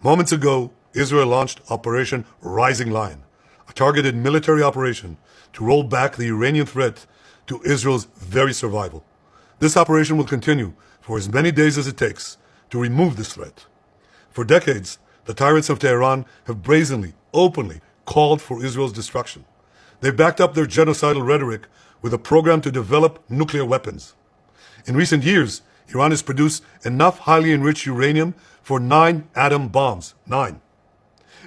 Moments ago, Israel launched Operation Rising Lion, a targeted military operation to roll back the Iranian threat to Israel's very survival. This operation will continue for as many days as it takes to remove this threat. For decades, the tyrants of Tehran have brazenly, openly called for Israel's destruction. They've backed up their genocidal rhetoric with a program to develop nuclear weapons. In recent years, Iran has produced enough highly enriched uranium for 9 atom bombs. 9.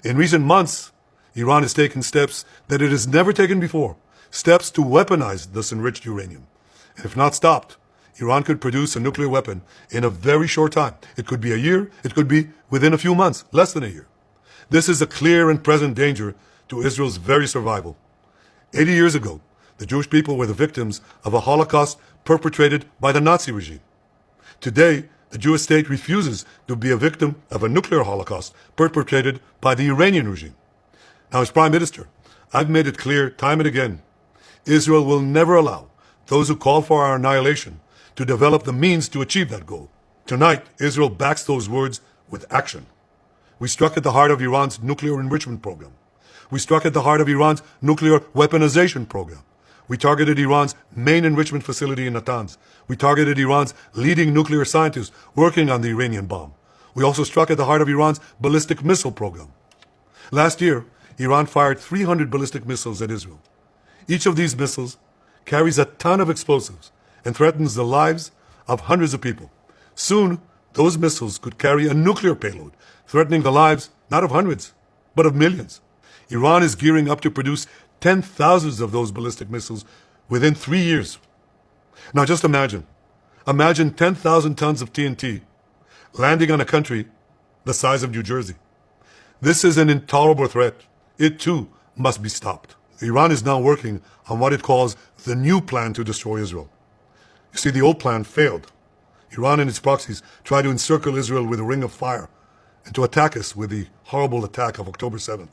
In recent months, Iran has taken steps that it has never taken before, steps to weaponize this enriched uranium. And if not stopped, Iran could produce a nuclear weapon in a very short time. It could be a year, it could be within a few months, less than a year. This is a clear and present danger to Israel's very survival. 80 years ago, the Jewish people were the victims of a Holocaust perpetrated by the Nazi regime. Today, the Jewish state refuses to be a victim of a nuclear Holocaust perpetrated by the Iranian regime. Now, as Prime Minister, I've made it clear time and again, Israel will never allow those who call for our annihilation to develop the means to achieve that goal. Tonight, Israel backs those words with action. We struck at the heart of Iran's nuclear enrichment program. We struck at the heart of Iran's nuclear weaponization program. We targeted Iran's main enrichment facility in Natanz. We targeted Iran's leading nuclear scientists working on the Iranian bomb. We also struck at the heart of Iran's ballistic missile program. Last year, Iran fired 300 ballistic missiles at Israel. Each of these missiles carries a ton of explosives and threatens the lives of hundreds of people. Soon, those missiles could carry a nuclear payload, threatening the lives not of hundreds, but of millions. Iran is gearing up to produce 10,000 of those ballistic missiles within 3 years. Now just imagine 10,000 tons of TNT landing on a country the size of New Jersey. This is an intolerable threat. It too must be stopped. Iran is now working on what it calls the new plan to destroy Israel. You see, the old plan failed. Iran and its proxies tried to encircle Israel with a ring of fire and to attack us with the horrible attack of October 7th.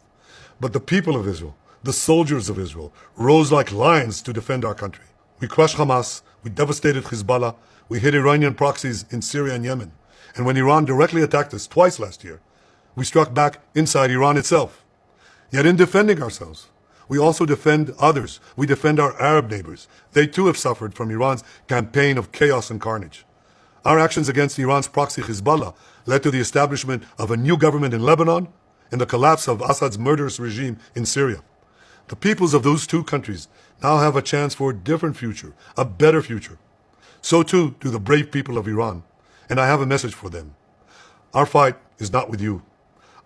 But the people of Israel, the soldiers of Israel, rose like lions to defend our country. We crushed Hamas, we devastated Hezbollah, we hit Iranian proxies in Syria and Yemen. And when Iran directly attacked us twice last year, we struck back inside Iran itself. Yet in defending ourselves, we also defend others. We defend our Arab neighbors. They too have suffered from Iran's campaign of chaos and carnage. Our actions against Iran's proxy Hezbollah led to the establishment of a new government in Lebanon and the collapse of Assad's murderous regime in Syria. The peoples of those two countries now have a chance for a different future, a better future. So too do the brave people of Iran, and I have a message for them. Our fight is not with you.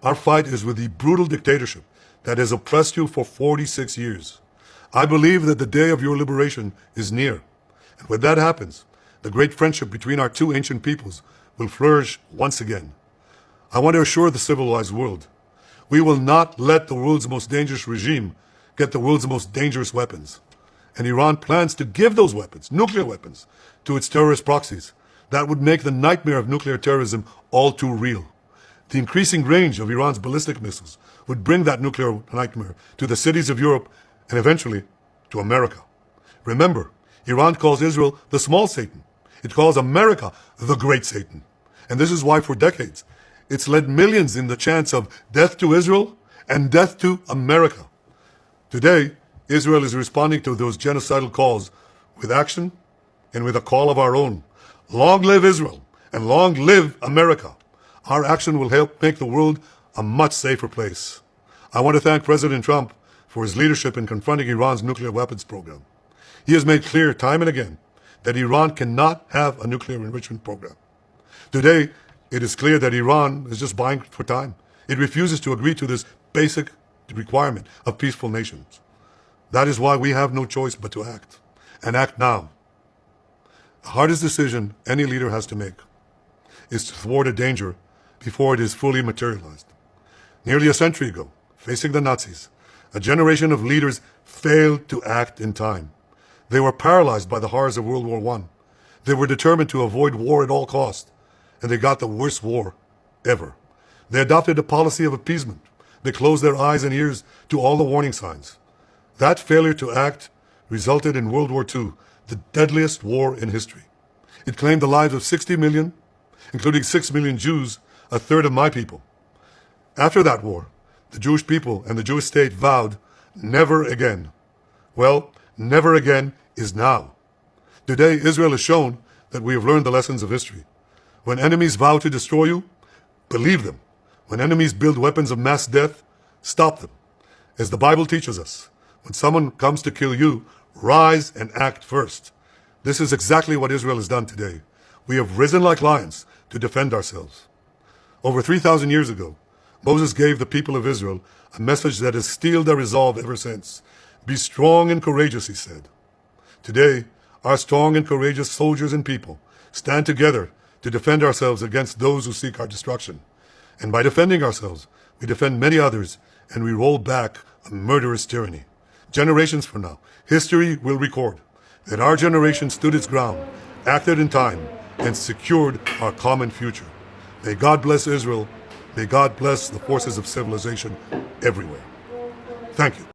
Our fight is with the brutal dictatorship that has oppressed you for 46 years. I believe that the day of your liberation is near. And when that happens, the great friendship between our two ancient peoples will flourish once again. I want to assure the civilized world, we will not let the world's most dangerous regime get the world's most dangerous weapons. And Iran plans to give those weapons, nuclear weapons, to its terrorist proxies. That would make the nightmare of nuclear terrorism all too real. The increasing range of Iran's ballistic missiles would bring that nuclear nightmare to the cities of Europe and eventually to America. Remember, Iran calls Israel the small Satan. It calls America the great Satan. And this is why for decades, it's led millions in the chants of death to Israel and death to America. Today, Israel is responding to those genocidal calls with action and with a call of our own. Long live Israel and long live America. Our action will help make the world a much safer place. I want to thank President Trump for his leadership in confronting Iran's nuclear weapons program. He has made clear time and again that Iran cannot have a nuclear enrichment program. Today, it is clear that Iran is just buying for time. It refuses to agree to this basic requirement of peaceful nations. That is why we have no choice but to act, and act now. The hardest decision any leader has to make is to thwart a danger before it is fully materialized. Nearly a century ago, facing the Nazis, a generation of leaders failed to act in time. They were paralyzed by the horrors of World War I. They were determined to avoid war at all costs, and they got the worst war ever. They adopted a policy of appeasement. They closed their eyes and ears to all the warning signs. That failure to act resulted in World War II, the deadliest war in history. It claimed the lives of 60 million, including 6 million Jews, a third of my people. After that war, the Jewish people and the Jewish state vowed, never again. Well, never again is now. Today, Israel has shown that we have learned the lessons of history. When enemies vow to destroy you, believe them. When enemies build weapons of mass death, stop them. As the Bible teaches us, when someone comes to kill you, rise and act first. This is exactly what Israel has done today. We have risen like lions to defend ourselves. Over 3,000 years ago, Moses gave the people of Israel a message that has steeled their resolve ever since. Be strong and courageous, he said. Today, our strong and courageous soldiers and people stand together to defend ourselves against those who seek our destruction. And by defending ourselves, we defend many others, and we roll back a murderous tyranny. Generations from now, history will record that our generation stood its ground, acted in time, and secured our common future. May God bless Israel. May God bless the forces of civilization everywhere. Thank you.